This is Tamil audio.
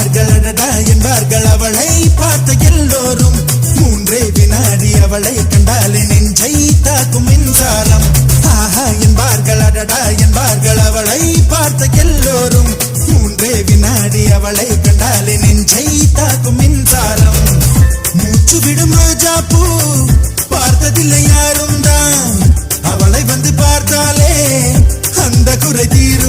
என்பார்கள் அடடா என்பார்கள் அவளை பார்த்த எல்லோரும் 3 வினாடி அவளை கண்டாலே நெஞ்சை தாக்கும் மின்சாரம் ஆஹா என்பார்கள் அடடா என்பார்கள் அவளை பார்த்த எல்லோரும் 3 வினாடி அவளை கண்டாலே நெஞ்சை தாக்கும் மின்சாரம் மூச்சு விடும் ரோஜா பூ பார்த்ததில்லை யாரும் தான் அவளை வந்து பார்த்தாலே அந்த குறை தீரும்